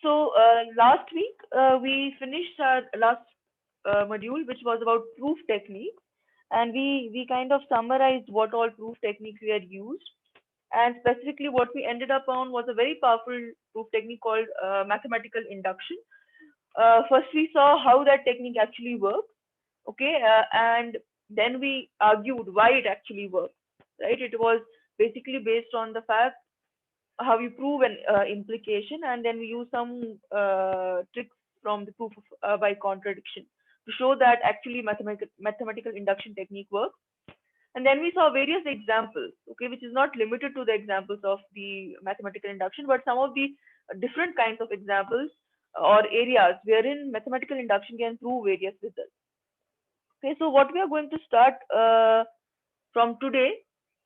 So last week we finished our last module, which was about proof techniques, and we kind of summarized what all proof techniques we had used, and specifically what we ended up on was a very powerful proof technique called mathematical induction. First, we saw how that technique actually works, okay, and then we argued why it actually works. Right? It was basically based on the fact how you prove an implication, and then we use some tricks from the proof of, by contradiction to show that actually mathematical induction technique works. And then we saw various examples, okay, which is not limited to the examples of the mathematical induction, but some of the different kinds of examples or areas wherein mathematical induction can prove various results. Okay, so what we are going to start from today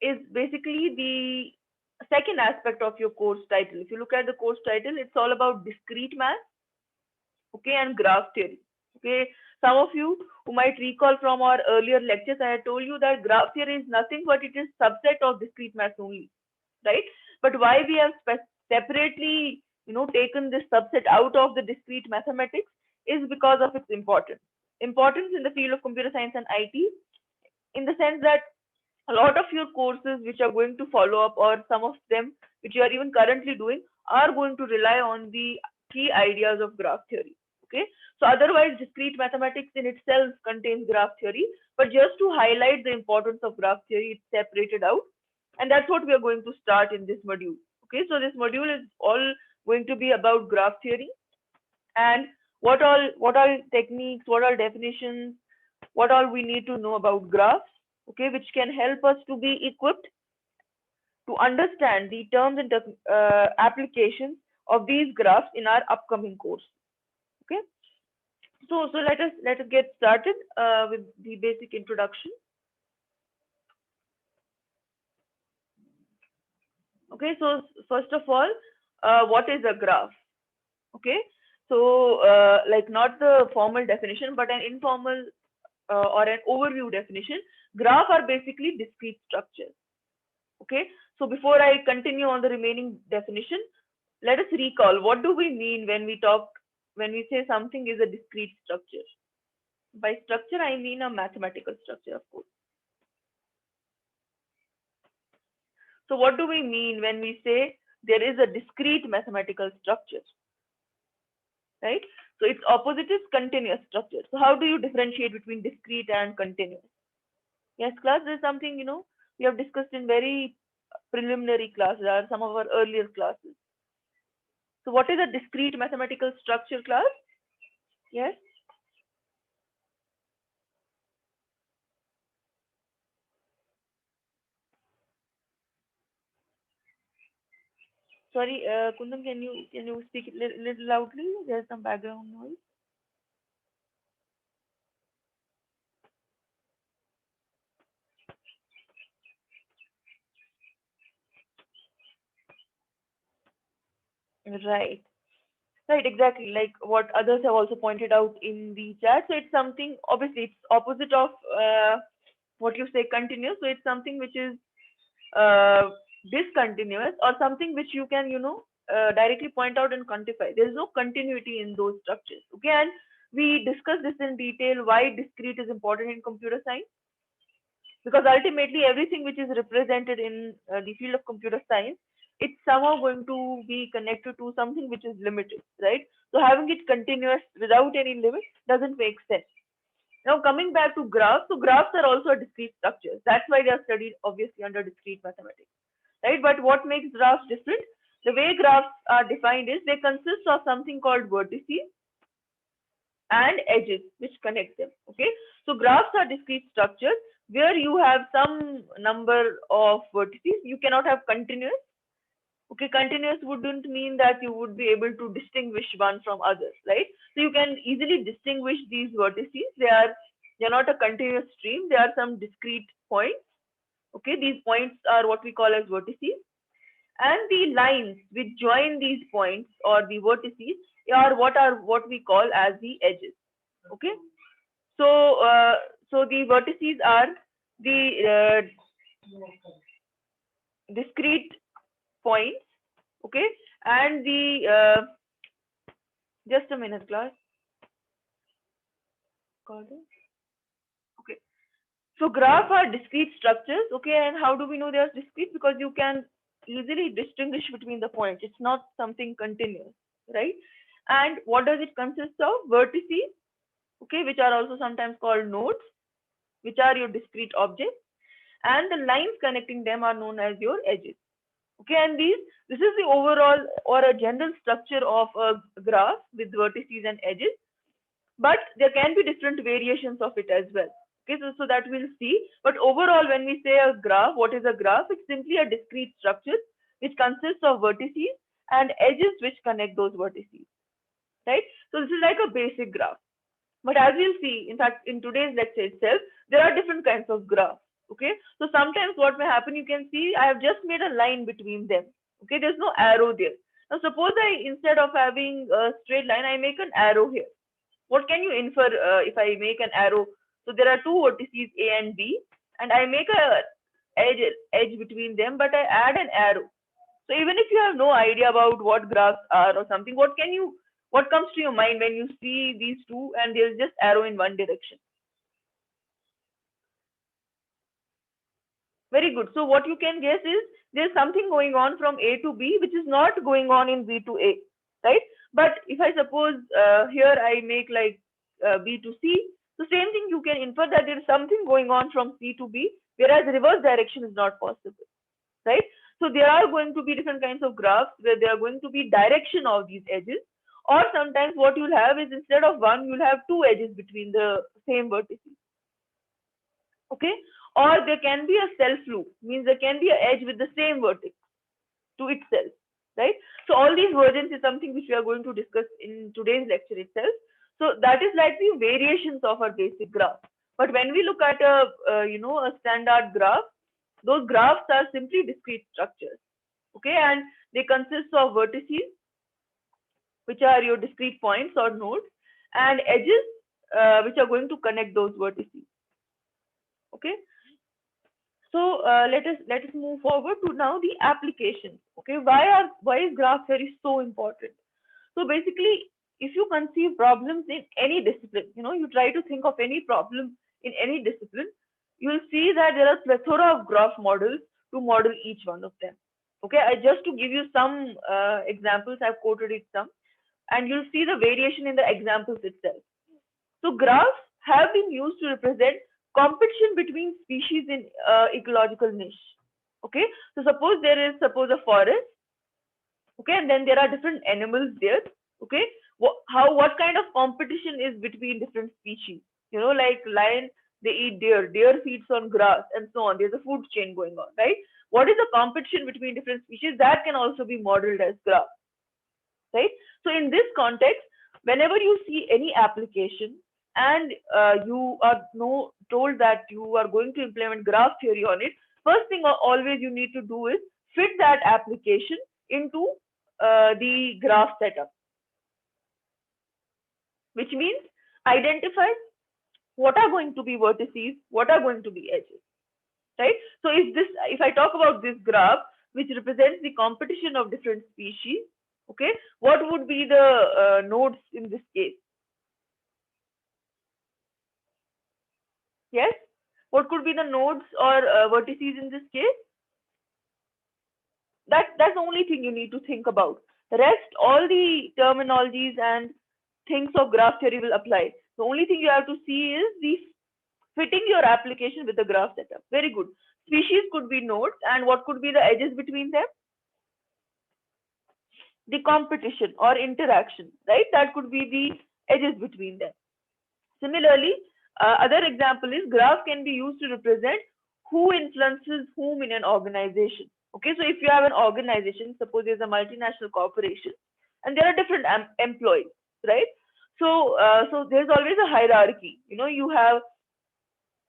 is basically the second aspect of your course title. If you look at the course title, it's all about discrete math, okay, and graph theory. Okay, some of you who might recall from our earlier lectures, I had told you that graph theory is nothing but it is subset of discrete math only, right? But why we have separately, taken this subset out of the discrete mathematics is because of its importance. Importance in the field of computer science and IT, in the sense that a lot of your courses which are going to follow up, or some of them which you are even currently doing, are going to rely on the key ideas of graph theory. Okay, so otherwise discrete mathematics in itself contains graph theory, but just to highlight the importance of graph theory, it's separated out, and that's what we are going to start in this module. Okay, so this module is all going to be about graph theory, and what all techniques, what all definitions, what all we need to know about graphs, okay, which can help us to be equipped to understand the terms and applications of these graphs in our upcoming course. Okay, so let us get started with the basic introduction. Okay, so first of all, what is a graph? Okay, so like not the formal definition, but an informal or an overview definition. Graph are basically discrete structures. Okay, so before I continue on the remaining definition, let us recall what do we mean when we say something is a discrete structure. By structure, I mean a mathematical structure, of course. So what do we mean when we say there is a discrete mathematical structure, right? So its opposite is continuous structure. So how do you differentiate between discrete and continuous? Yes, class, this is something, we have discussed in very preliminary classes or some of our earlier classes. So what is a discrete mathematical structure, class? Yes. Sorry, Kundam, can you speak it little loudly? There's some background noise. Right. Right, exactly. Like what others have also pointed out in the chat. So it's something, obviously, it's opposite of what you say continuous. So it's something which is uh, discontinuous, or something which you can, directly point out and quantify. There is no continuity in those structures. Okay, and we discussed this in detail why discrete is important in computer science, because ultimately everything which is represented in the field of computer science, it's somehow going to be connected to something which is limited, right? So having it continuous without any limit doesn't make sense. Now coming back to graphs, so graphs are also discrete structures. That's why they are studied obviously under discrete mathematics, right? But what makes graphs different? The way graphs are defined is they consist of something called vertices and edges which connect them. Okay, so graphs are discrete structures where you have some number of vertices. You cannot have continuous. Okay, continuous wouldn't mean that you would be able to distinguish one from others, right? So you can easily distinguish these vertices. They are not a continuous stream. They are some discrete points. Okay, these points are what we call as vertices, and the lines which join these points or the vertices are what we call as the edges. Okay, so so the vertices are the discrete points, okay, and the Just a minute, class. Got it. Okay. So graph are discrete structures, okay, and how do we know they are discrete? Because you can easily distinguish between the points. It's not something continuous, right? And what does it consist of? Vertices, okay, which are also sometimes called nodes, which are your discrete objects, and the lines connecting them are known as your edges. Okay, and this is the overall or a general structure of a graph with vertices and edges, but there can be different variations of it as well. Okay, so that we'll see. But overall, when we say a graph, what is a graph? It's simply a discrete structure which consists of vertices and edges which connect those vertices, right? So this is like a basic graph. But as we'll see, in fact, in today's lecture itself, there are different kinds of graphs. Okay, so sometimes what may happen, you can see I have just made a line between them. Okay, there's no arrow there. Now suppose I, instead of having a straight line, I make an arrow here. What can you infer if I make an arrow? So there are two vertices A and B, and I make a edge between them, but I add an arrow. So even if you have no idea about what graphs are or something, what comes to your mind when you see these two and there's just arrow in one direction? Very good. So what you can guess is there's something going on from A to B which is not going on in B to A, right? But if I suppose here I make like B to C, so same thing you can infer that there is something going on from C to B, whereas reverse direction is not possible, right? So there are going to be different kinds of graphs where there are going to be direction of these edges, or sometimes what you'll have is instead of one, you'll have two edges between the same vertices. Okay, or there can be a self loop, means there can be an edge with the same vertex to itself, right? So all these versions is something which we are going to discuss in today's lecture itself. So that is like the variations of our basic graph. But when we look at a a standard graph, those graphs are simply discrete structures, okay, and they consist of vertices, which are your discrete points or nodes, and edges, which are going to connect those vertices. Okay, so let us move forward to now the applications. Okay, why is graph theory so important? So basically, if you conceive problems in any discipline, you try to think of any problem in any discipline, you will see that there are plethora of graph models to model each one of them. Okay, just to give you some examples, I've quoted it some, and you'll see the variation in the examples itself. So graphs have been used to represent competition between species in ecological niche. Okay, so suppose there is a forest, okay, and then there are different animals there. Okay, what kind of competition is between different species? Like lion, they eat deer, deer feeds on grass, and so on. There's a food chain going on, right? What is the competition between different species? That can also be modeled as graph, right? So in this context, whenever you see any application and you are told that you are going to implement graph theory on it, first thing always you need to do is fit that application into the graph setup, which means identify what are going to be vertices, what are going to be edges, right? So if I talk about this graph, which represents the competition of different species, okay, what would be the nodes in this case? Yes, what could be the nodes or vertices in this case? That's the only thing you need to think about. The rest, all the terminologies and things of graph theory will apply. The only thing you have to see is the fitting your application with the graph setup. Very good. Species could be nodes, and what could be the edges between them? The competition or interaction, right? That could be the edges between them. Similarly, other example is graph can be used to represent who influences whom in an organization. Okay, so if you have an organization, suppose there's a multinational corporation, and there are different employees, right? So there's always a hierarchy. You have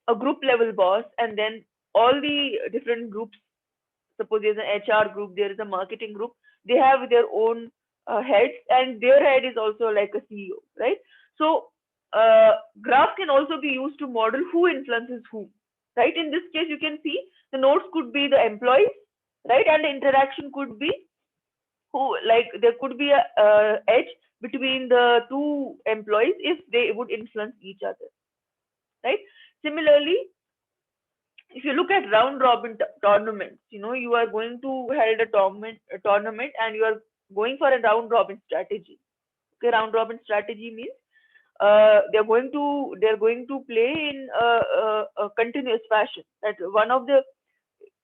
a group level boss, and then all the different groups. Suppose there's an HR group, there is a marketing group. They have their own heads, and their head is also like a CEO, right? So graph can also be used to model who influences whom, right? In this case, you can see the nodes could be the employees, right? And the interaction could be who, like, there could be a edge between the two employees if they would influence each other, right? Similarly, if you look at round robin tournaments, you are going to hold a tournament and you are going for a round robin strategy. Okay, round robin strategy means they're going to play in a continuous fashion. That one of the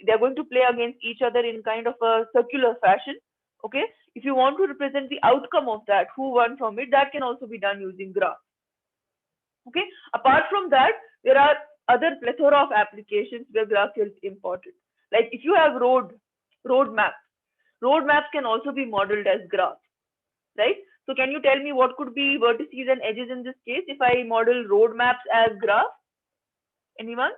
they're going to play against each other in kind of a circular fashion. Okay, if you want to represent the outcome of that, who won from it, that can also be done using graph. Okay, apart from that, there are other plethora of applications where graph is important. Like if you have road maps can also be modeled as graphs, right? So can you tell me what could be vertices and edges in this case if I model road maps as graph? Anyone?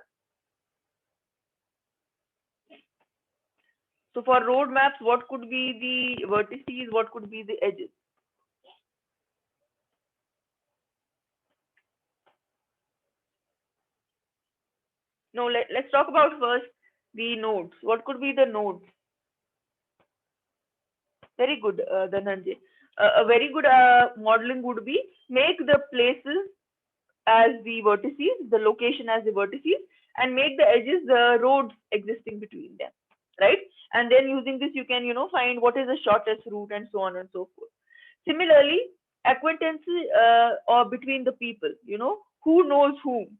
So for road maps, what could be the vertices? What could be the edges? No, let's talk about first the nodes. What could be the nodes? Very good, Dhananjay. A very good modeling would be make the places as the vertices, the location as the vertices, and make the edges the roads existing between them, right? And then using this, you can, find what is the shortest route and so on and so forth. Similarly, acquaintance or between the people, who knows whom,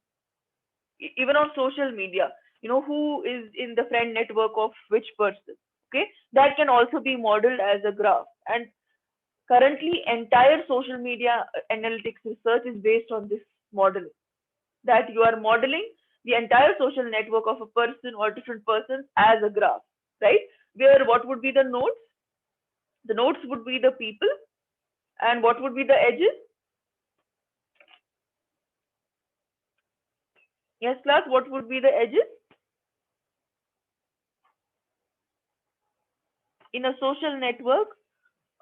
even on social media, who is in the friend network of which person. Okay, that can also be modeled as a graph. And currently, entire social media analytics research is based on this modeling, that you are modeling the entire social network of a person or different persons as a graph, right? Where what would be the nodes? The nodes would be the people, and what would be the edges? Yes, class, what would be the edges? In a social network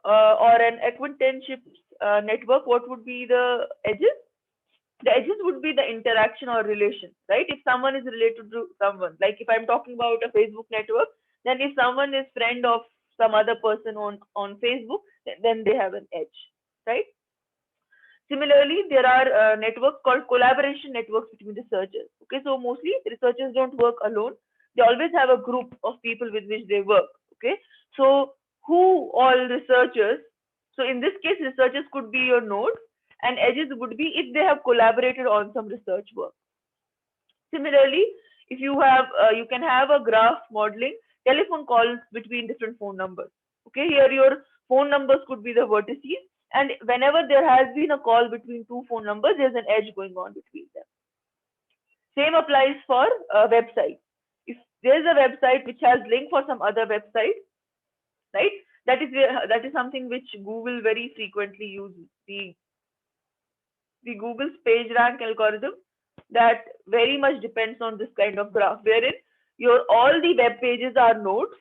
or an acquaintanceship network, what would be the edges? The edges would be the interaction or relation, right? If someone is related to someone, like if I'm talking about a Facebook network, then if someone is friend of some other person on Facebook, then they have an edge, right? Similarly, there are networks called collaboration networks between researchers. Okay, so mostly researchers don't work alone. They always have a group of people with which they work. Okay, so who all researchers? So in this case, researchers could be your node, and edges would be if they have collaborated on some research work. Similarly, if you can have a graph modeling telephone calls between different phone numbers. Okay, here your phone numbers could be the vertices, and whenever there has been a call between two phone numbers, there's an edge going on between them. Same applies for a website. If there's a website which has link for some other website, right? That is something which Google very frequently uses. The Google's page rank algorithm that very much depends on this kind of graph, wherein your all the web pages are nodes,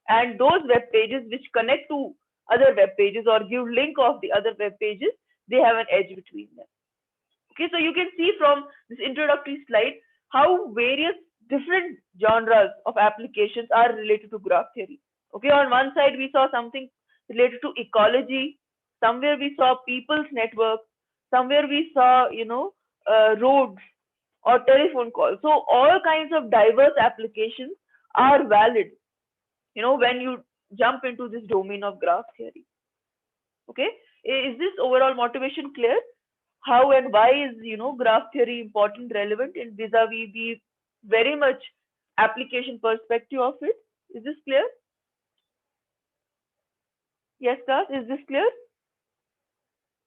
and those web pages which connect to other web pages or give link of the other web pages, they have an edge between them. Okay, so you can see from this introductory slide how various different genres of applications are related to graph theory. Okay, on one side we saw something related to ecology, somewhere we saw people's network, somewhere we saw, roads or telephone calls. So all kinds of diverse applications are valid, when you jump into this domain of graph theory. Okay, is this overall motivation clear? How and why is, graph theory important, relevant, and vis-a-vis the very much application perspective of it? Is this clear? Yes, class, is this clear?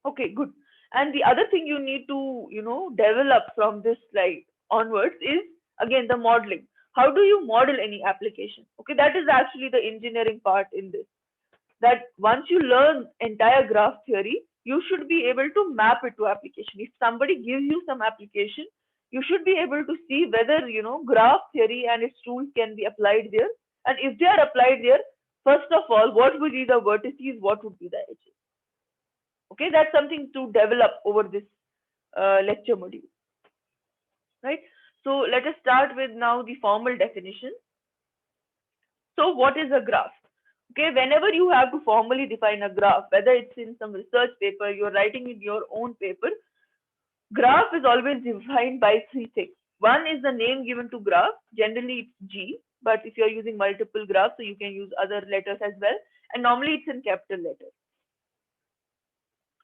Okay, good. And the other thing you need to, develop from this slide onwards is again the modeling. How do you model any application? Okay, that is actually the engineering part in this. That once you learn entire graph theory, you should be able to map it to application. If somebody gives you some application, you should be able to see whether, graph theory and its tools can be applied there. And if they are applied there, first of all, what would be the vertices, what would be the edges? Okay, that's something to develop over this lecture module, right? So let us start with now the formal definition. So what is a graph? Okay, whenever you have to formally define a graph, whether it's in some research paper, you're writing in your own paper, graph is always defined by three things. One is the name given to graph. Generally, it's G, but if you're using multiple graphs, so you can use other letters as well. And normally, it's in capital letters.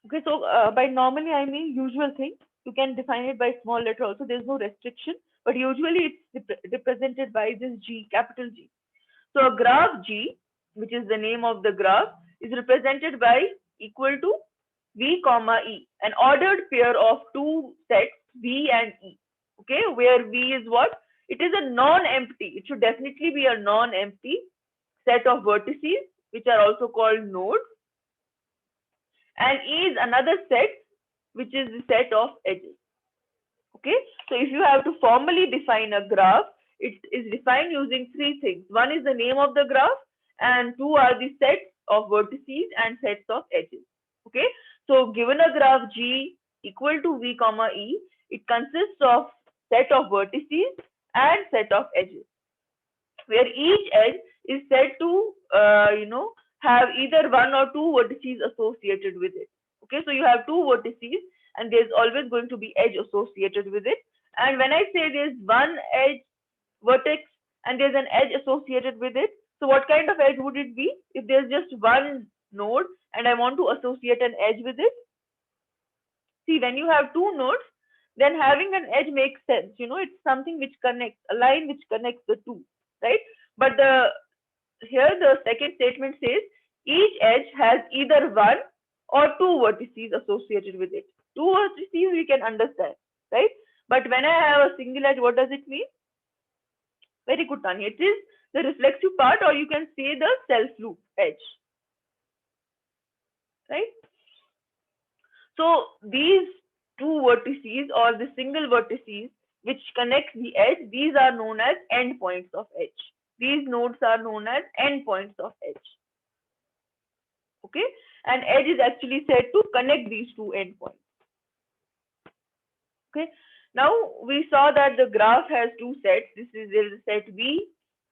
Okay, so by normally, I mean usual thing. You can define it by small letter also. There's no restriction, but usually it's represented by this G, capital G. So a graph G, which is the name of the graph, is represented by equal to V comma E, an ordered pair of two sets V and E. Okay, where V is what? It is a non-empty. It should definitely be a non-empty set of vertices, which are also called nodes, and E is another set, which is the set of edges. Okay, so if you have to formally define a graph, it is defined using three things. One is the name of the graph, and two are the sets of vertices and sets of edges. Okay, so given a graph G equal to V comma E, it consists of set of vertices and set of edges, where each edge is said to have either one or two vertices associated with it. Okay, so you have two vertices and there's always going to be edge associated with it. And when I say there's one edge vertex and there's an edge associated with it, so what kind of edge would it be if there's just one node and I want to associate an edge with it? See, when you have two nodes, then having an edge makes sense. It's something which connects, a line which connects the two, right? But here the second statement says each edge has either one or two vertices associated with it. Two vertices we can understand, right? But when I have a single edge, what does it mean? Very good, Tanya. It is the reflexive part, or you can say the self-loop edge, right? So these two vertices or the single vertices which connect the edge, these are known as endpoints of edge. These nodes are known as endpoints of edge. Okay, and edge is actually said to connect these two endpoints. Okay, now we saw that the graph has two sets. There is a set V,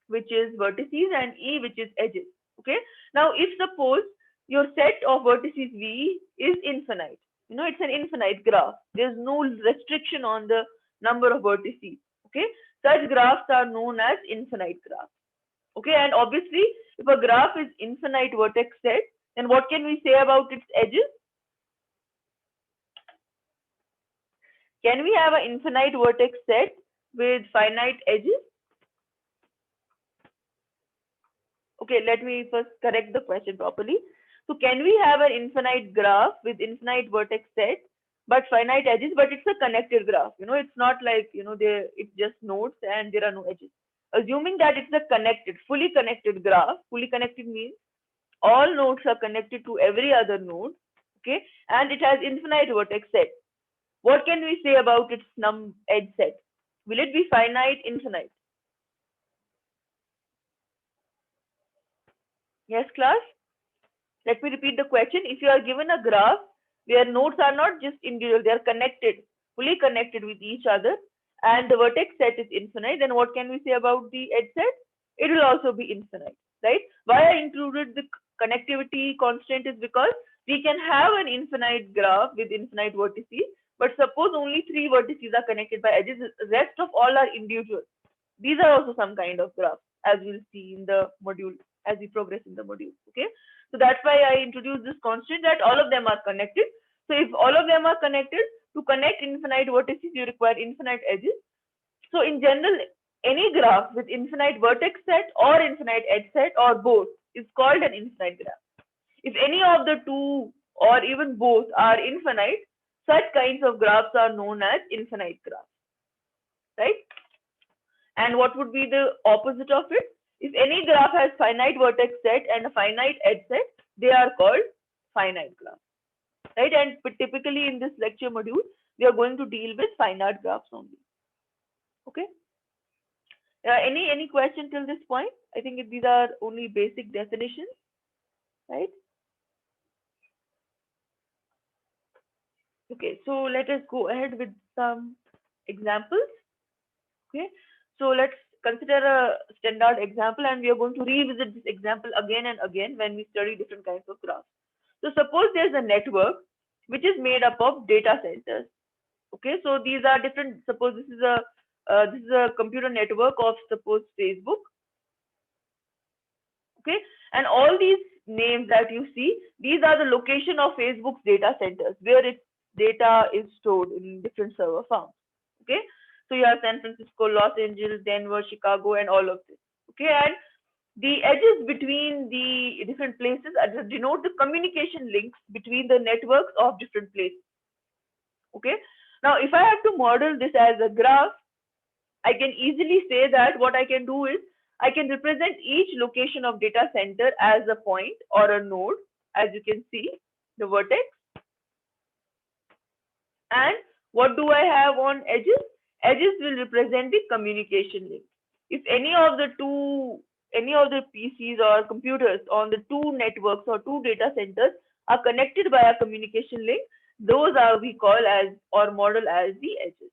which is vertices, and E, which is edges. Okay, now if suppose your set of vertices V is infinite, it's an infinite graph. There's no restriction on the number of vertices. Okay, such graphs are known as infinite graphs. Okay, and obviously, if a graph is infinite vertex set, then what can we say about its edges? Can we have an infinite vertex set with finite edges? Okay, let me first correct the question properly. So can we have an infinite graph with infinite vertex set but finite edges, but it's a connected graph? It's not like, it's just nodes and there are no edges. Assuming that it's a connected, fully connected graph, fully connected means all nodes are connected to every other node, okay, and it has infinite vertex set. What can we say about its edge set? Will it be finite, infinite? Yes, class? Let me repeat the question. If you are given a graph where nodes are not just individual, they are connected, fully connected with each other, and the vertex set is infinite, then what can we say about the edge set? It will also be infinite, right? Why I included the connectivity constant is because we can have an infinite graph with infinite vertices, but suppose only three vertices are connected by edges, the rest of all are individual. These are also some kind of graphs, as we'll see in the module, as we progress in the module. Okay, so that's why I introduced this constant that all of them are connected. So if all of them are connected, to connect infinite vertices, you require infinite edges. So in general, any graph with infinite vertex set or infinite edge set or both is called an infinite graph. If any of the two or even both are infinite, such kinds of graphs are known as infinite graphs, right? And what would be the opposite of it? If any graph has finite vertex set and a finite edge set, they are called finite graphs, right? And typically in this lecture module, we are going to deal with finite graphs only. Okay. Any question till this point? I think these are only basic definitions, right? Okay, so let us go ahead with some examples. Okay, so let's consider a standard example, and we are going to revisit this example again and again when we study different kinds of graphs. So suppose there's a network which is made up of data centers. Okay, so these are different. Suppose this is a computer network of, suppose, Facebook. Okay, and all these names that you see, these are the location of Facebook's data centers where its data is stored in different server farms. Okay, so you have San Francisco, Los Angeles, Denver, Chicago, and all of this. Okay, and the edges between the different places denote the communication links between the networks of different places. Okay, now if I have to model this as a graph, I can easily say that what I can do is I can represent each location of data center as a point or a node, as you can see, the vertex. And what do I have on edges? Edges will represent the communication link. If any of the PCs or computers on the two networks or two data centers are connected by a communication link, those are we call as or model as the edges.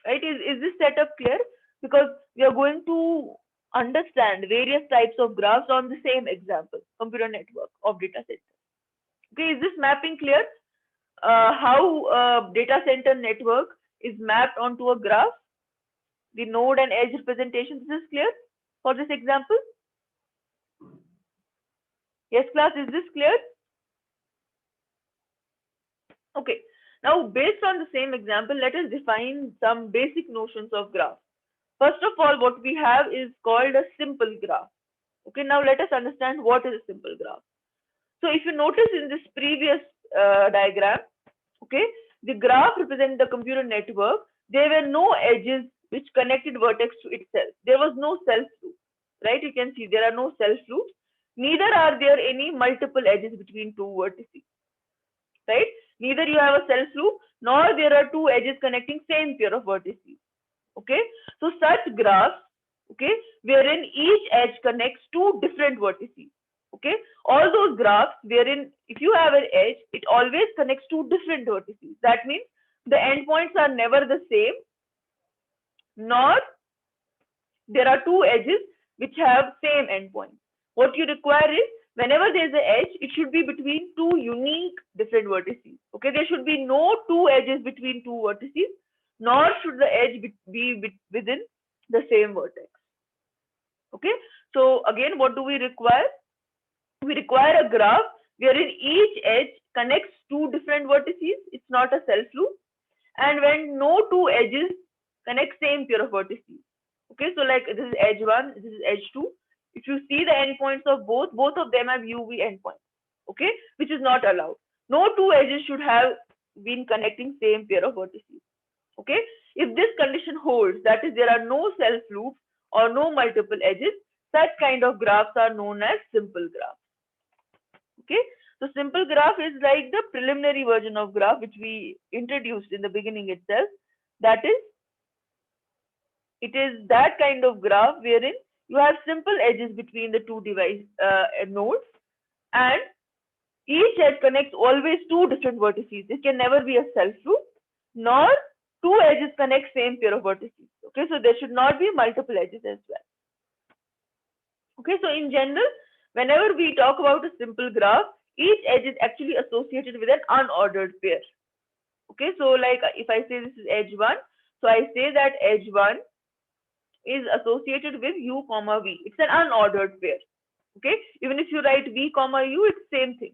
Right? Is this setup clear? Because we are going to understand various types of graphs on the same example, computer network of data center. Okay, is this mapping clear? How a data center network is mapped onto a graph, the node and edge representation. This is clear for this example? Yes, class, is this clear? Okay, now based on the same example, let us define some basic notions of graph. First of all, what we have is called a simple graph. Okay, now let us understand what is a simple graph. So if you notice in this previous diagram, okay, the graph represents the computer network. There were no edges which connected vertex to itself. There was no self loop, right? You can see there are no self loops. Neither are there any multiple edges between two vertices, right? Neither you have a self loop, nor there are two edges connecting same pair of vertices. Okay, so such graphs, okay, wherein each edge connects two different vertices. Okay, all those graphs wherein if you have an edge, it always connects two different vertices. That means the endpoints are never the same, nor there are two edges which have same endpoint. What you require is whenever there is an edge, it should be between two unique different vertices. Okay, there should be no two edges between two vertices, nor should the edge be within the same vertex. Okay, so again, what do we require? We require a graph wherein each edge connects two different vertices. It's not a self loop, and when no two edges connect same pair of vertices. Okay, so like this is edge 1, this is edge 2. If you see the endpoints of both of them have UV endpoints. Okay, which is not allowed. No two edges should have been connecting same pair of vertices. Okay, if this condition holds, that is there are no self loops or no multiple edges, such kind of graphs are known as simple graphs. Okay, so simple graph is like the preliminary version of graph which we introduced in the beginning itself. That is, it is that kind of graph wherein you have simple edges between the two device nodes, and each edge connects always two different vertices. It can never be a self loop, nor two edges connect same pair of vertices. Okay, so there should not be multiple edges as well. Okay, so in general, whenever we talk about a simple graph, each edge is actually associated with an unordered pair. Okay, so like if I say this is edge 1, so I say that edge 1 is associated with u comma v. It's an unordered pair. Okay, even if you write v comma u, it's same thing,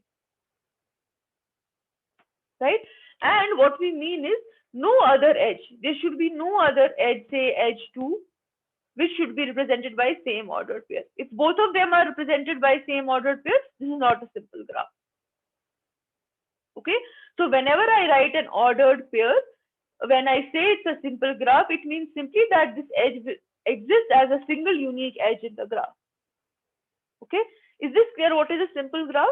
right? And what we mean is no other edge. There should be no other edge, say edge 2, which should be represented by same ordered pair. If both of them are represented by same ordered pairs, this is not a simple graph. Okay, so whenever I write an ordered pair, when I say it's a simple graph, it means simply that this edge exists as a single unique edge in the graph. Okay, is this clear what is a simple graph?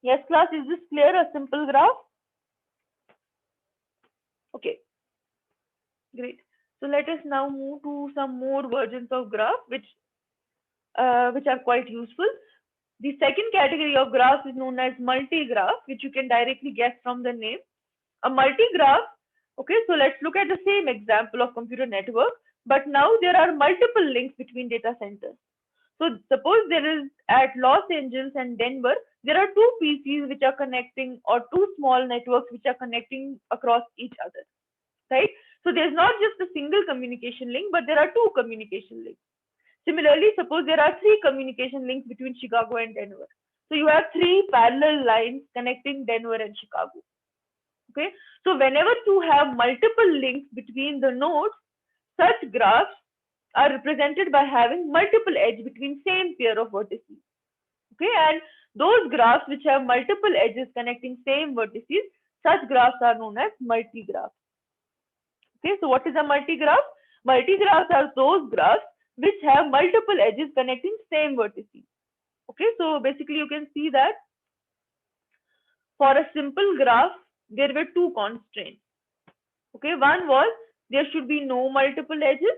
Yes, class, is this clear, a simple graph? Okay, great. So let us now move to some more versions of graph which are quite useful. The second category of graphs is known as multi-graph, which you can directly guess from the name. A multi-graph Okay, so let's look at the same example of computer network, but now there are multiple links between data centers. So suppose there is at Los Angeles and Denver, there are two PCs which are connecting, or two small networks which are connecting across each other, right? So there's not just a single communication link, but there are two communication links. Similarly, suppose there are three communication links between Chicago and Denver. So you have three parallel lines connecting Denver and Chicago. Okay, so whenever you have multiple links between the nodes, such graphs are represented by having multiple edges between same pair of vertices. Okay, and those graphs which have multiple edges connecting same vertices, such graphs are known as multigraphs. Okay, so what is a multigraph? Multigraphs are those graphs which have multiple edges connecting same vertices. Okay, so basically you can see that for a simple graph, there were two constraints. Okay, one was there should be no multiple edges.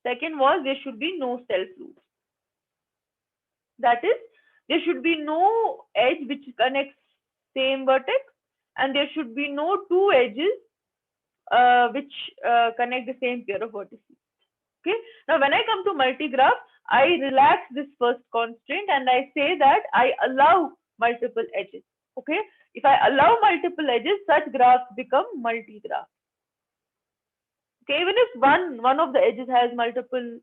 Second was there should be no self loops. That is, there should be no edge which connects same vertex, and there should be no two edges which connect the same pair of vertices. Okay. Now, when I come to multigraph, I relax this first constraint and I say that I allow multiple edges. Okay. If I allow multiple edges, such graphs become multigraph. Okay. Even if one of the edges has multiple,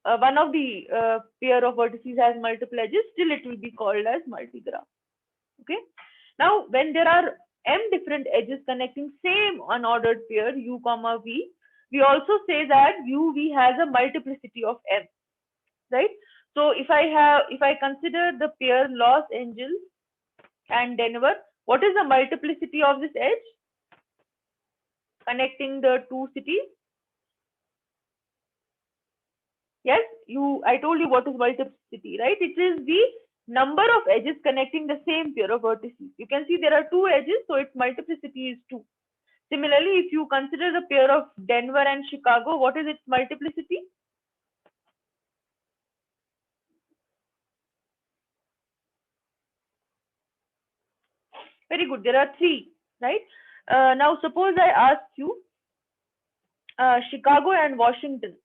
one of the pair of vertices has multiple edges, still it will be called as multigraph. Okay. Now, when there are m different edges connecting same unordered pair u comma v, we also say that uv has a multiplicity of m, right? So if I consider the pair Los Angeles and Denver, what is the multiplicity of this edge connecting the two cities? Yes, I told you what is multiplicity, right? It is the number of edges connecting the same pair of vertices. You can see there are two edges, so its multiplicity is 2. Similarly, if you consider the pair of Denver and Chicago, what is its multiplicity? Very good. There are 3, right? Now, suppose I ask you Chicago and Washington.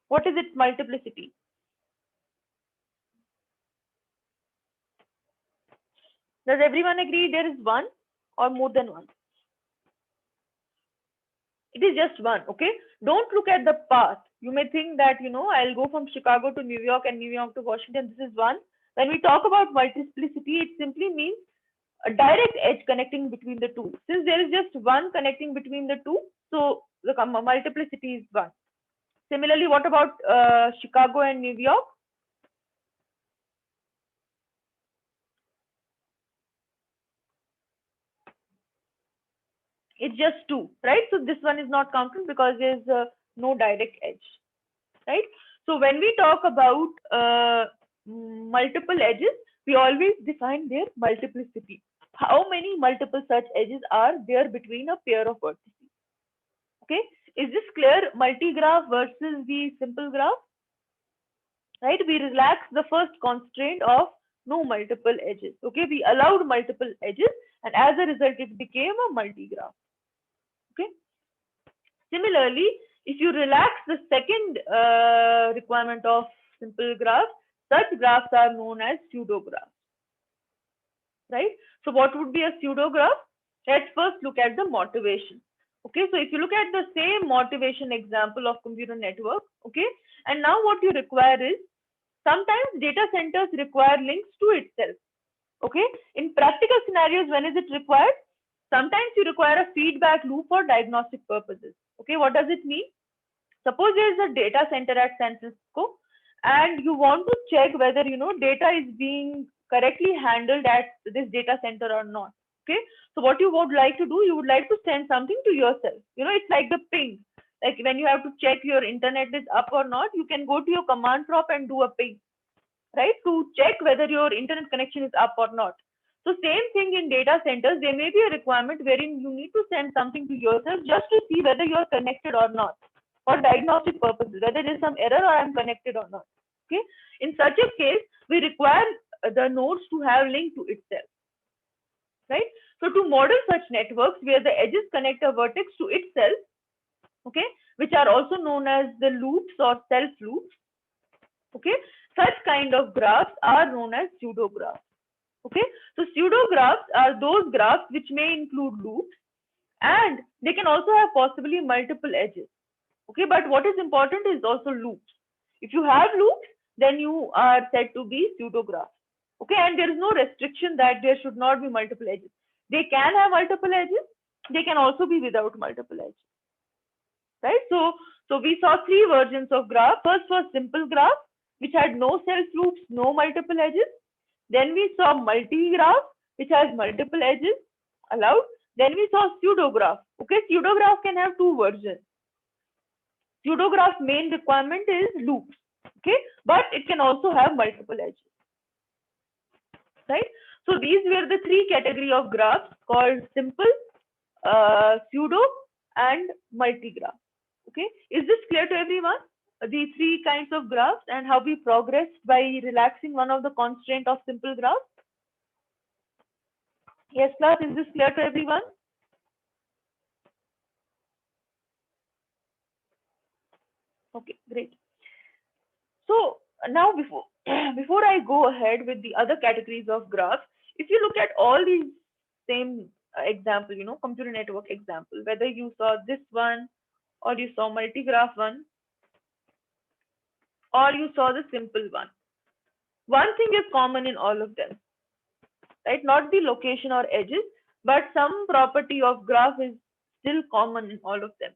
What is its multiplicity? Does everyone agree there is 1 or more than 1? It is just 1, okay? Don't look at the path. You may think that, I'll go from Chicago to New York and New York to Washington. This is 1. When we talk about multiplicity, it simply means a direct edge connecting between the two. Since there is just 1 connecting between the two, so the multiplicity is 1. Similarly, what about Chicago and New York? It's just 2, right? So this one is not counted because there's no direct edge, right? So when we talk about multiple edges, we always define their multiplicity. How many multiple such edges are there between a pair of vertices? Okay, is this clear? Multigraph versus the simple graph, right? We relaxed the first constraint of no multiple edges. Okay, we allowed multiple edges, and as a result, it became a multigraph. Okay. Similarly, if you relax the second requirement of simple graphs, such graphs are known as pseudographs. Right? So what would be a pseudograph? Let's first look at the motivation. Okay, so if you look at the same motivation example of computer network, okay, and now what you require is, sometimes data centers require links to itself. Okay, in practical scenarios, when is it required? Sometimes you require a feedback loop for diagnostic purposes. Okay, what does it mean? Suppose there is a data center at San Francisco and you want to check whether data is being correctly handled at this data center or not. Okay, so what you would like to do, you would like to send something to yourself. It's like the ping. Like when you have to check your internet is up or not, you can go to your command prompt and do a ping, right, to check whether your internet connection is up or not. So same thing in data centers, there may be a requirement wherein you need to send something to yourself just to see whether you are connected or not, for diagnostic purposes, whether there is some error or I'm connected or not. Okay. In such a case, we require the nodes to have link to itself, right? So to model such networks where the edges connect a vertex to itself, okay, which are also known as the loops or self loops, okay, such kind of graphs are known as pseudographs. Okay, so pseudographs are those graphs which may include loops, and they can also have possibly multiple edges. Okay, but what is important is also loops. If you have loops, then you are said to be pseudographs. Okay, and there is no restriction that there should not be multiple edges. They can have multiple edges. They can also be without multiple edges. Right? So we saw three versions of graph. First was simple graph, which had no self loops, no multiple edges. Then we saw multi-graph, which has multiple edges allowed. Then we saw pseudograph. Okay, pseudograph can have two versions. Pseudograph main requirement is loops. Okay, but it can also have multiple edges. Right? So these were the three category of graphs called simple, pseudo, and multi-graph. Okay, is this clear to everyone? The three kinds of graphs and how we progressed by relaxing one of the constraint of simple graph. Yes, class, is this clear to everyone? Okay, great. So now before I go ahead with the other categories of graphs, if you look at all these same example, computer network example, whether you saw this one or you saw multi-graph one or you saw the simple one thing is common in all of them, right? Not the location or edges, but some property of graph is still common in all of them.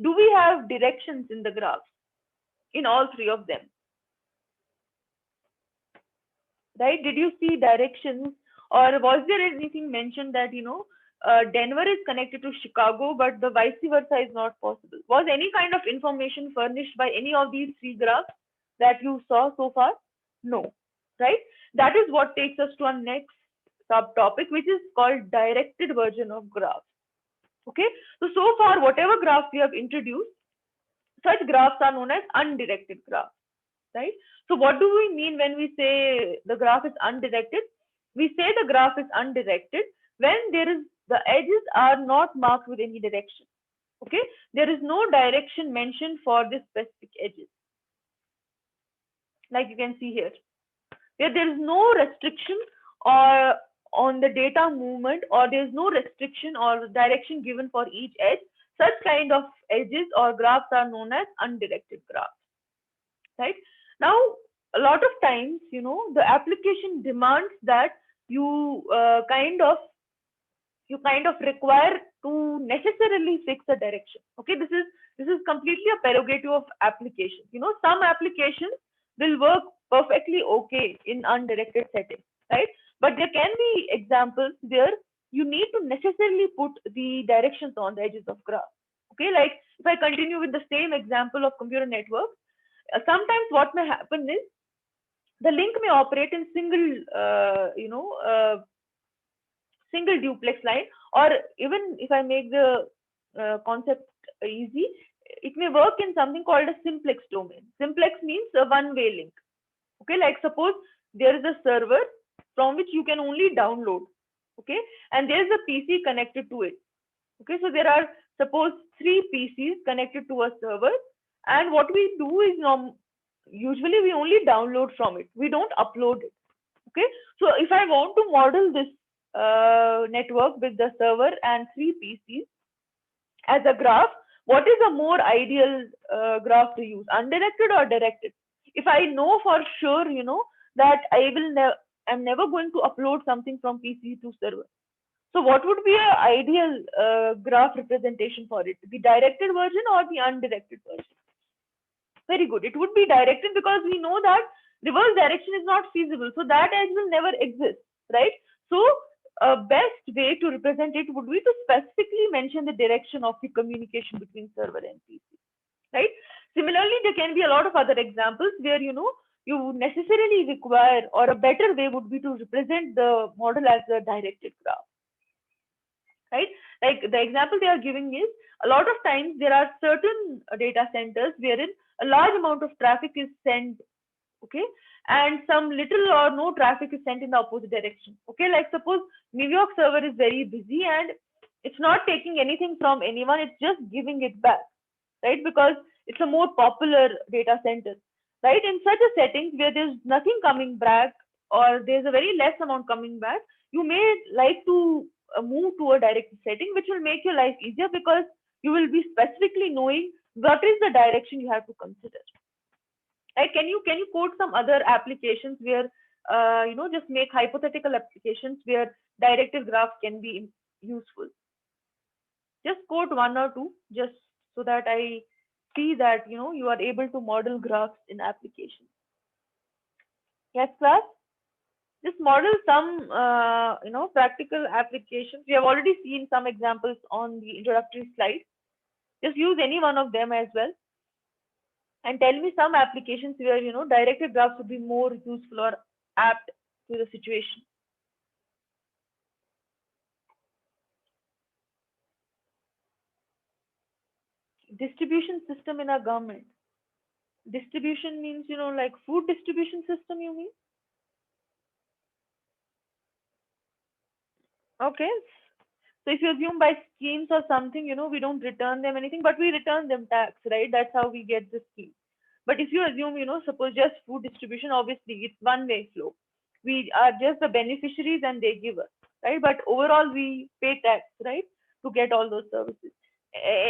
Do we have directions in the graph in all three of them? Right? Did you see directions, or was there anything mentioned that Denver is connected to Chicago, but the vice versa is not possible? Was any kind of information furnished by any of these three graphs that you saw so far? No, right? That is what takes us to our next subtopic, which is called directed version of graphs. Okay, so far whatever graphs we have introduced, such graphs are known as undirected graphs, right? So what do we mean when we say the graph is undirected? We say the graph is undirected when the edges are not marked with any direction. Okay, there is no direction mentioned for this specific edges, like you can see here. Here there is no restriction or on the data movement, or there is no restriction or direction given for each edge. Such kind of edges or graphs are known as undirected graphs, right? Now, a lot of times, the application demands that you kind of require to necessarily fix a direction. Okay, this is completely a prerogative of application. Some applications will work perfectly okay in undirected settings, right? But there can be examples where you need to necessarily put the directions on the edges of graph. Okay, like if I continue with the same example of computer network, sometimes what may happen is the link may operate in single duplex line, or even if I make the concept easy, it may work in something called a simplex domain. Simplex means a one-way link. Okay, like suppose there is a server from which you can only download. Okay, and there is a PC connected to it. Okay, so there are suppose 3 PCs connected to a server, and what we do is usually we only download from it. We don't upload it. Okay, so if I want to model this network with the server and 3 PCs as a graph, what is a more ideal graph to use, undirected or directed? If I know for sure, that I'm never going to upload something from PC to server. So what would be an ideal graph representation for it? The directed version or the undirected version? Very good. It would be directed because we know that reverse direction is not feasible. So that edge will never exist, right? So best way to represent it would be to specifically mention the direction of the communication between server and PC, right? Similarly, there can be a lot of other examples where you necessarily require, or a better way would be to represent the model as a directed graph, right? Like the example they are giving is, a lot of times there are certain data centers wherein a large amount of traffic is sent okay, and some little or no traffic is sent in the opposite direction. Okay, like suppose New York server is very busy and it's not taking anything from anyone, it's just giving it back, right? Because it's a more popular data center, right? In such a setting where there's nothing coming back or there's a very less amount coming back, you may like to move to a directed setting, which will make your life easier because you will be specifically knowing what is the direction you have to consider. Right? Can you quote some other applications where just make hypothetical applications where directed graph can be useful? Just quote one or two, just so that I see that you are able to model graphs in applications. Yes, class. Just model some practical applications. We have already seen some examples on the introductory slide. Just use any one of them as well, and tell me some applications where directed graphs would be more useful or apt to the situation. Distribution system in a government. Distribution means like food distribution system, you mean? Okay. So if you assume by schemes or something, we don't return them anything, but we return them tax, right? That's how we get the scheme. But if you assume, suppose just food distribution, obviously it's one-way flow. We are just the beneficiaries and they give us, right? But overall we pay tax, right? To get all those services.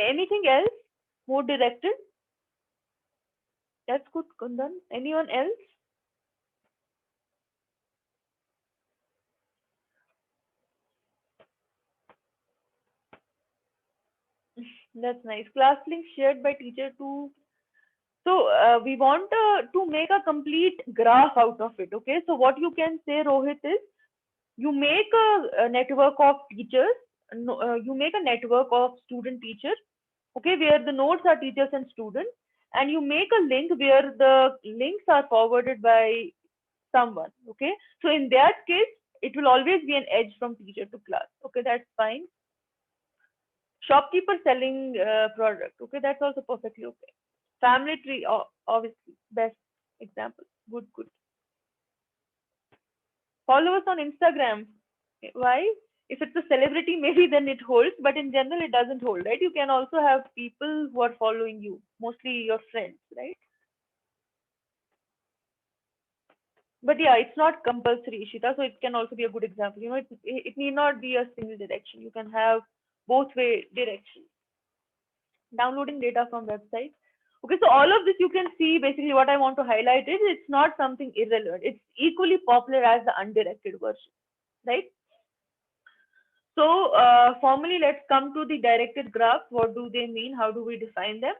Anything else more directed? That's good, Kundan. Anyone else? That's nice. Class link shared by teacher to. So we want to make a complete graph out of it. Okay. So what you can say, Rohit, is you make a network of teachers. You make a network of student teachers. Okay, where the nodes are teachers and students, and you make a link where the links are forwarded by someone. Okay. So in that case, it will always be an edge from teacher to class. Okay, that's fine. Shopkeeper selling product. Okay, that's also perfectly okay. Family tree, obviously, best example. Good, good. Follow us on Instagram. Why? If it's a celebrity, maybe then it holds, but in general, it doesn't hold, right? You can also have people who are following you, mostly your friends, right? But yeah, it's not compulsory, Ishita, so it can also be a good example. It need not be a single direction. You can have both way direction. Downloading data from websites. Okay, so all of this you can see basically what I want to highlight is it's not something irrelevant. It's equally popular as the undirected version, right? So formally, let's come to the directed graphs. What do they mean? How do we define them?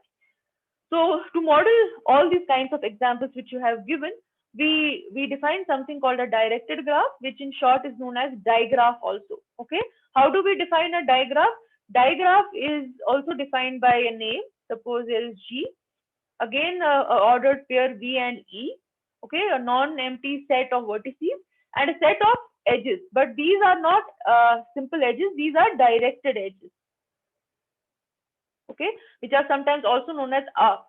So to model all these kinds of examples which you have given, we define something called a directed graph, which in short is known as digraph also. Okay, how do we define a digraph? Digraph is also defined by a name. Suppose it is G. Again, a ordered pair V and E. Okay, a non-empty set of vertices and a set of edges. But these are not simple edges; these are directed edges. Okay, which are sometimes also known as arcs.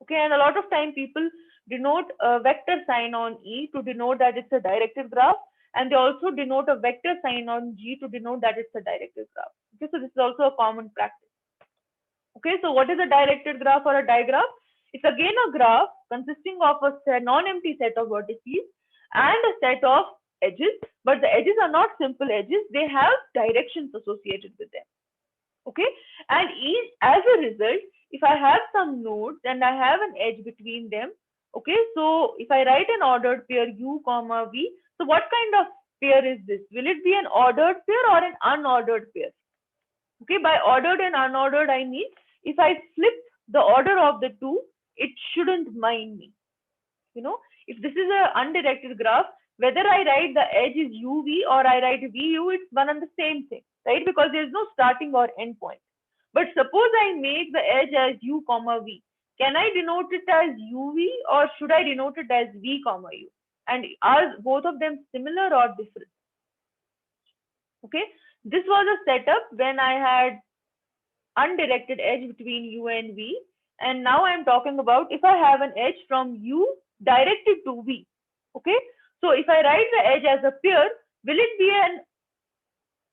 Okay, and a lot of time people denote a vector sign on E to denote that it's a directed graph, and they also denote a vector sign on G to denote that it's a directed graph. Okay, so this is also a common practice. Okay, so what is a directed graph or a digraph? It's again a graph consisting of a non-empty set of vertices and a set of edges, but the edges are not simple edges, they have directions associated with them. Okay, and as a result, if I have some nodes and I have an edge between them, okay, so if I write an ordered pair u comma v, so what kind of pair is this? Will it be an ordered pair or an unordered pair? Okay, by ordered and unordered I mean if I flip the order of the two, it shouldn't mind me. If this is a undirected graph, whether I write the edge is uv or I write vu, it's one and the same thing, right? Because there's no starting or end point. But suppose I make the edge as u comma v. Can I denote it as uv or should I denote it as v comma u? And are both of them similar or different? Okay, this was a setup when I had undirected edge between u and v. And now I'm talking about if I have an edge from u directed to V. Okay, so if I write the edge as a pair, will it be an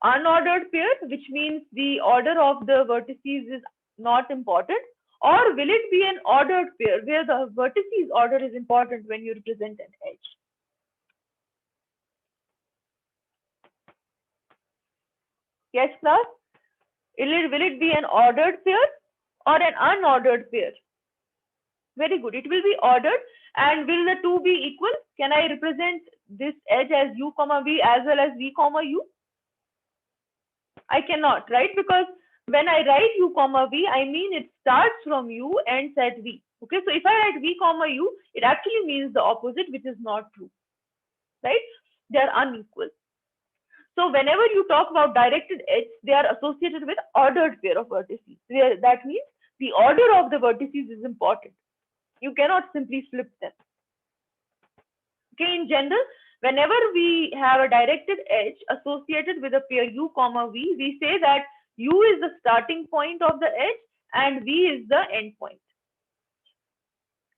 unordered pair, which means the order of the vertices is not important, or will it be an ordered pair where the vertices order is important when you represent an edge? Yes, class? Will it be an ordered pair or an unordered pair? Very good. It will be ordered. And will the two be equal? Can I represent this edge as u comma v as well as v comma u? I cannot, right? Because when I write u comma v, I mean it starts from u, ends at v. Okay, so if I write v comma u, it actually means the opposite, which is not true, right? They are unequal. So whenever you talk about directed edge, they are associated with ordered pair of vertices. That means the order of the vertices is important. You cannot simply flip them. Okay, in general, whenever we have a directed edge associated with a pair u comma v, we say that u is the starting point of the edge and v is the end point.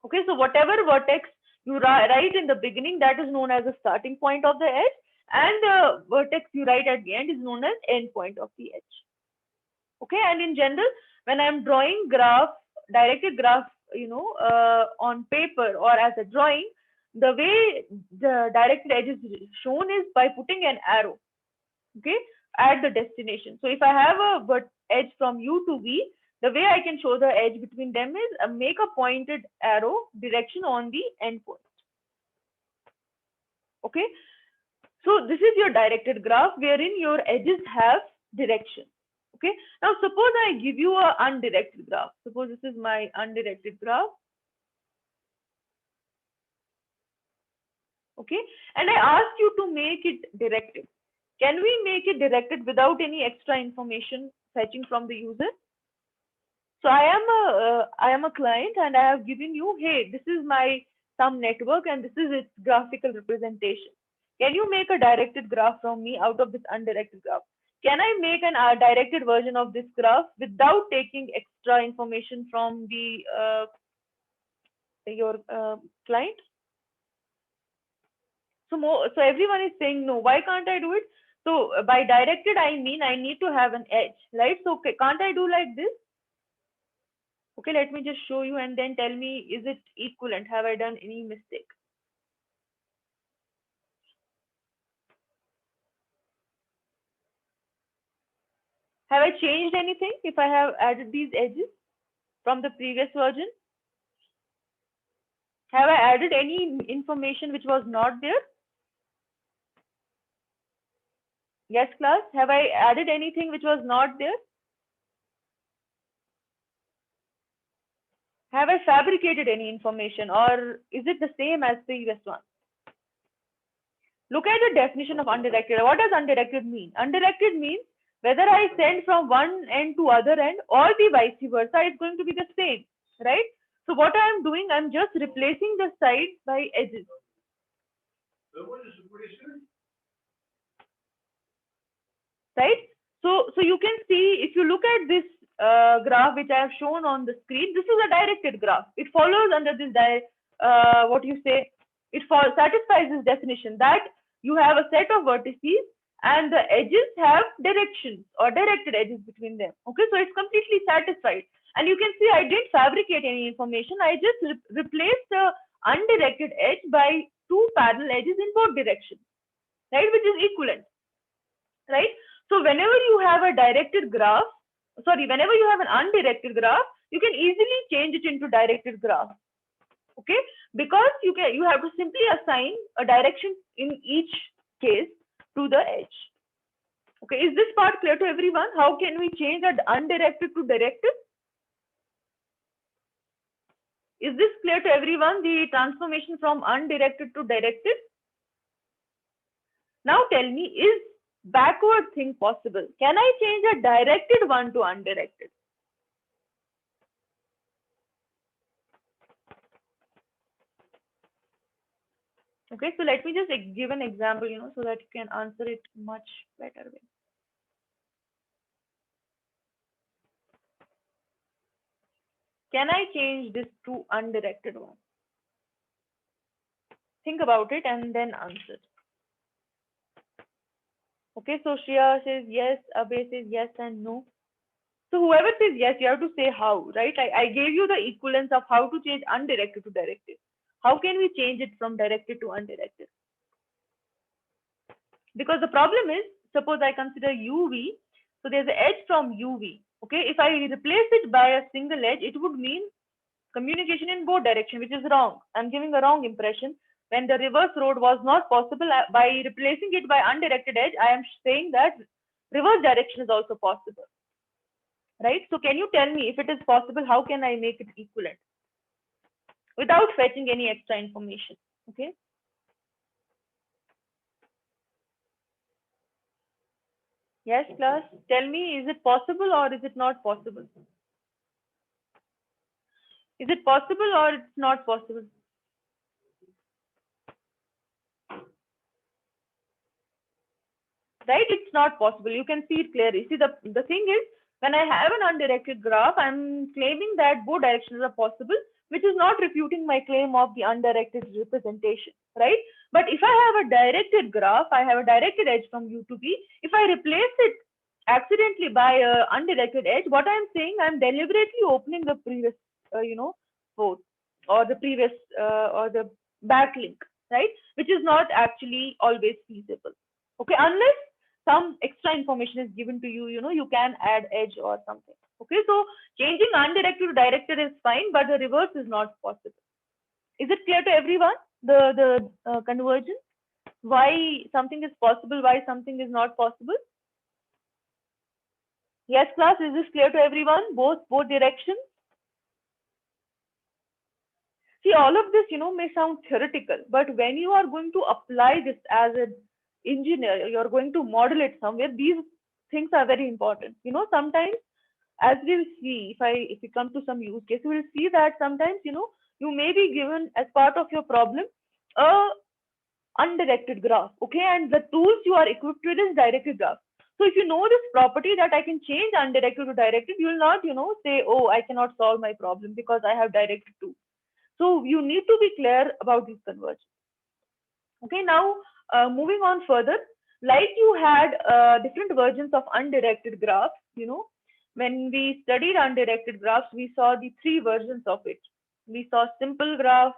Okay, so whatever vertex you write in the beginning, that is known as the starting point of the edge, and the vertex you write at the end is known as end point of the edge. Okay, and in general, when I'm drawing graph, directed graph, on paper or as a drawing, the way the directed edge is shown is by putting an arrow, okay, at the destination. So if I have a edge from U to V, the way I can show the edge between them is make a pointed arrow direction on the end point. Okay, so this is your directed graph wherein your edges have direction. Okay, now suppose I give you a undirected graph. Suppose this is my undirected graph. Okay, and I ask you to make it directed. Can we make it directed without any extra information fetching from the user? So I am a client and I have given you, hey, this is my some network and this is its graphical representation. Can you make a directed graph from me out of this undirected graph? Can I make an directed version of this graph without taking extra information from the your client? So everyone is saying no. Why can't I do it? So by directed, I mean I need to have an edge, right? So can't I do like this? Okay, let me just show you and then tell me, is it equivalent? Have I done any mistake? Have I changed anything if I have added these edges from the previous version? Have I added any information which was not there? Yes, class. Have I added anything which was not there? Have I fabricated any information or is it the same as previous one? Look at the definition of undirected. What does undirected mean? Undirected means whether I send from one end to other end or the vice versa, it's going to be the same, right? So what I am doing, I'm just replacing the sides by edges. Right? So you can see, if you look at this graph which I have shown on the screen, this is a directed graph. It follows under this it satisfies this definition that you have a set of vertices and the edges have directions or directed edges between them. Okay, so it's completely satisfied. And you can see I didn't fabricate any information. I just replaced the undirected edge by two parallel edges in both directions, right, which is equivalent, right? So whenever you have a directed graph, whenever you have an undirected graph, you can easily change it into directed graph. Okay, because you have to simply assign a direction in each case to the edge. Okay, is this part clear to everyone? How can we change that undirected to directed? Is this clear to everyone, the transformation from undirected to directed? Now tell me, is backward thing possible? Can I change a directed one to undirected? Okay, so let me just give an example, so that you can answer it much better way. Can I change this to undirected one? Think about it and then answer. Okay, so Shreya says yes, Abhay says yes and no. So whoever says yes, you have to say how, right? I gave you the equivalence of how to change undirected to directed. How can we change it from directed to undirected? Because the problem is, suppose I consider UV, so there's an edge from UV. Okay, if I replace it by a single edge, it would mean communication in both direction, which is wrong. I'm giving a wrong impression. When the reverse road was not possible, by replacing it by undirected edge, I am saying that reverse direction is also possible, right? So can you tell me if it is possible, how can I make it equivalent without fetching any extra information? Okay. Yes, class. Tell me, is it possible or is it not possible? Is it possible or it's not possible? Right? It's not possible. You can see it clearly. See, the thing is, when I have an undirected graph, I'm claiming that both directions are possible, which is not refuting my claim of the undirected representation, right? But if I have a directed graph, I have a directed edge from U to B. If I replace it accidentally by a undirected edge, what I'm saying, I'm deliberately opening the previous, port or the previous or the backlink, right? Which is not actually always feasible. Okay, unless some extra information is given to you, you can add edge or something. Okay, so changing undirected to directed is fine, but the reverse is not possible. Is it clear to everyone, the conversion? Why something is possible, why something is not possible? Yes, class, is this clear to everyone? Both directions? See, all of this, may sound theoretical, but when you are going to apply this as an engineer, you're going to model it somewhere, these things are very important. Sometimes, as we'll see, if we come to some use case, we'll see that sometimes, you may be given as part of your problem a undirected graph, okay, and the tools you are equipped with is directed graph. So if you know this property that I can change undirected to directed, you will not, say, oh, I cannot solve my problem because I have directed too. So you need to be clear about these conversions. Okay, now moving on further, like you had different versions of undirected graphs, when we studied undirected graphs, we saw the three versions of it. We saw simple graph,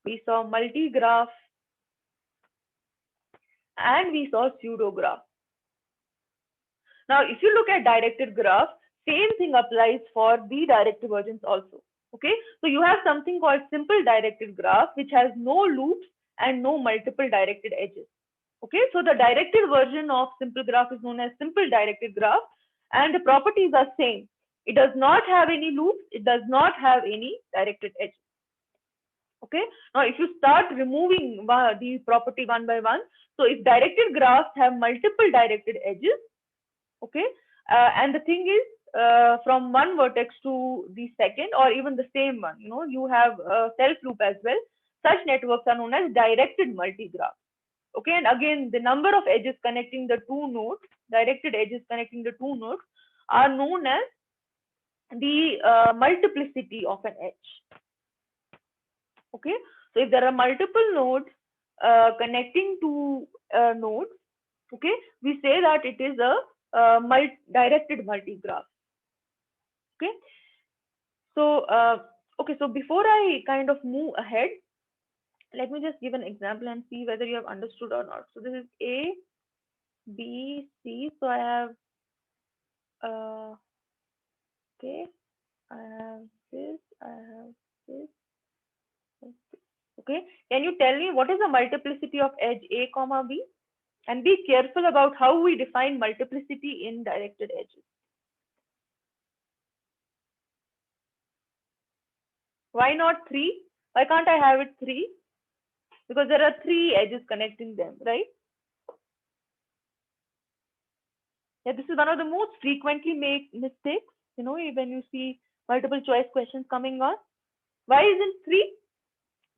we saw multi-graph, and we saw pseudo graph. Now, if you look at directed graph, same thing applies for the directed versions also. Okay, so you have something called simple directed graph, which has no loops and no multiple directed edges. Okay, so the directed version of simple graph is known as simple directed graph, and the properties are same. It does not have any loops, it does not have any directed edges. Okay, now if you start removing the property one by one, so if directed graphs have multiple directed edges, okay, and the thing is, from one vertex to the second or even the same one, you have a self loop as well. Such networks are known as directed multigraph. Okay, and again, the number of edges connecting the two nodes, directed edges connecting the two nodes, are known as the multiplicity of an edge. Okay, so if there are multiple nodes connecting two nodes, okay, we say that it is a directed multigraph. Okay, so okay, so before I kind of move ahead, let me just give an example and see whether you have understood or not. So this is A, B, C. So I have okay, I have this, I have this. Okay, can you tell me what is the multiplicity of edge A comma B? And be careful about how we define multiplicity in directed edges. Why not 3? Why can't I have it 3? Because there are 3 edges connecting them, right? Yeah, this is one of the most frequently made mistakes, when you see multiple choice questions coming on. Why isn't 3?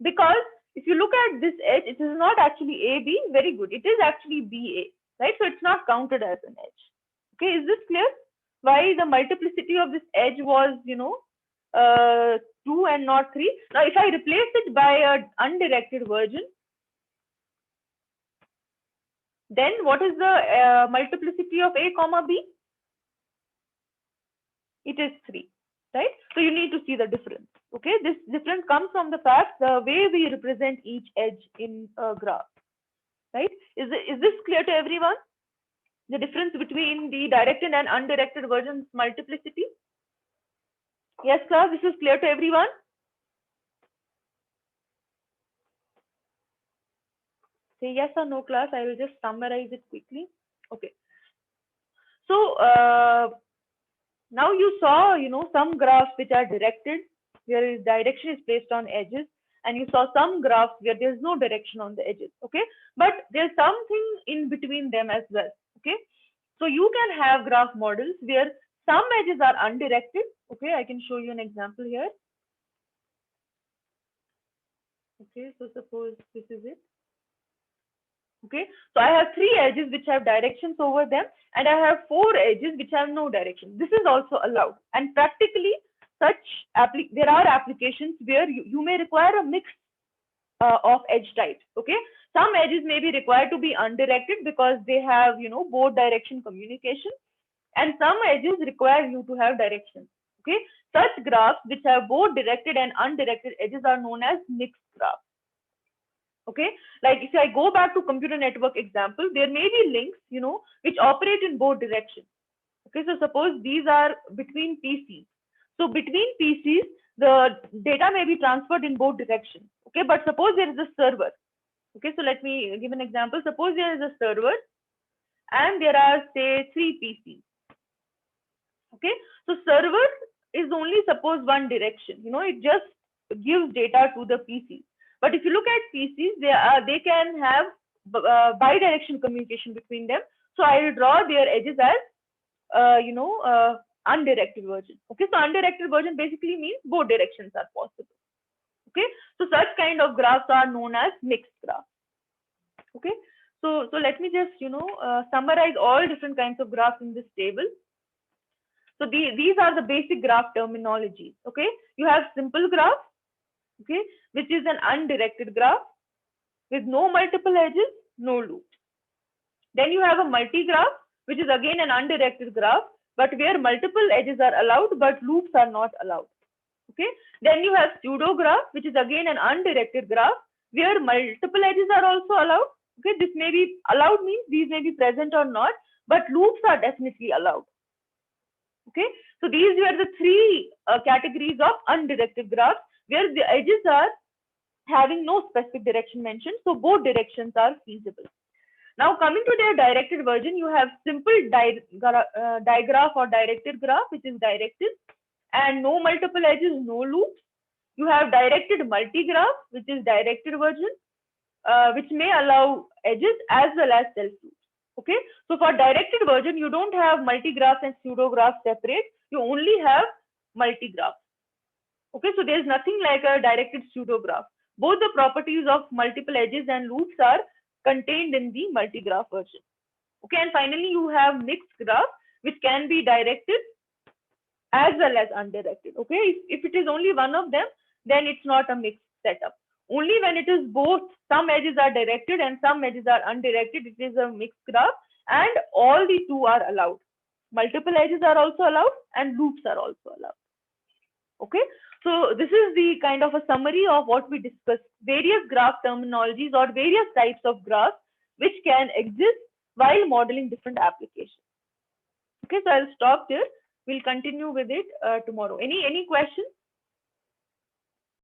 Because if you look at this edge, it is not actually AB, very good. It is actually BA, right? So it's not counted as an edge. Okay, is this clear? Why the multiplicity of this edge was, 2 and not 3. Now, if I replace it by an undirected version, Then what is the multiplicity of A comma B? It is 3, right? So you need to see the difference. Okay, this difference comes from the fact the way we represent each edge in a graph, right? Is this clear to everyone? The difference between the directed and undirected versions multiplicity? Yes, class, this is clear to everyone? Say yes or no, class. I will just summarize it quickly. Okay. So now you saw, some graphs which are directed, where direction is placed on edges, and you saw some graphs where there's no direction on the edges. Okay, but there's something in between them as well. Okay, so you can have graph models where some edges are undirected. Okay, I can show you an example here. Okay, so suppose this is it. Okay, so I have 3 edges which have directions over them, and I have 4 edges which have no direction. This is also allowed, and practically there are applications where you may require a mix of edge types. Okay, some edges may be required to be undirected because they have both direction communication, and some edges require you to have directions. Okay, such graphs which have both directed and undirected edges are known as mixed graphs. Okay, like if I go back to computer network example, there may be links which operate in both directions. Okay, so suppose these are between PCs. So between PCs, the data may be transferred in both directions. Okay, but suppose there is a server. Okay, so let me give an example. Suppose there is a server and there are say 3 PCs. Okay, so server is only suppose one direction. It just gives data to the PC. But if you look at PCs, they can have bidirectional communication between them. So I will draw their edges as undirected version. Okay, so undirected version basically means both directions are possible. Okay, so such kind of graphs are known as mixed graphs. Okay, so let me just summarize all different kinds of graphs in this table. So these are the basic graph terminologies. Okay, you have simple graph, okay, which is an undirected graph with no multiple edges, no loops. Then you have a multi-graph, which is again an undirected graph, but where multiple edges are allowed, but loops are not allowed. Okay. Then you have pseudo-graph, which is again an undirected graph, where multiple edges are also allowed. Okay, this may be allowed means these may be present or not, but loops are definitely allowed. Okay, so these were the 3 categories of undirected graphs where the edges are having no specific direction mentioned, so both directions are feasible. Now coming to their directed version, you have simple digraph or directed graph, which is directed and no multiple edges, no loops. You have directed multi-graph, which is directed version, which may allow edges as well as self-loops. Okay, so for directed version, you don't have multi-graphs and pseudo-graphs separate. You only have multi-graphs. Okay, so there's nothing like a directed pseudo-graph. Both the properties of multiple edges and loops are contained in the multi-graph version. Okay, and finally you have mixed graph, which can be directed as well as undirected. Okay, if it is only one of them, then it's not a mixed setup. Only when it is both, some edges are directed and some edges are undirected, it is a mixed graph, and all the 2 are allowed. Multiple edges are also allowed and loops are also allowed. Okay, so this is the kind of a summary of what we discussed, various graph terminologies or various types of graphs which can exist while modeling different applications. Okay, so I'll stop there. We'll continue with it tomorrow. Any questions?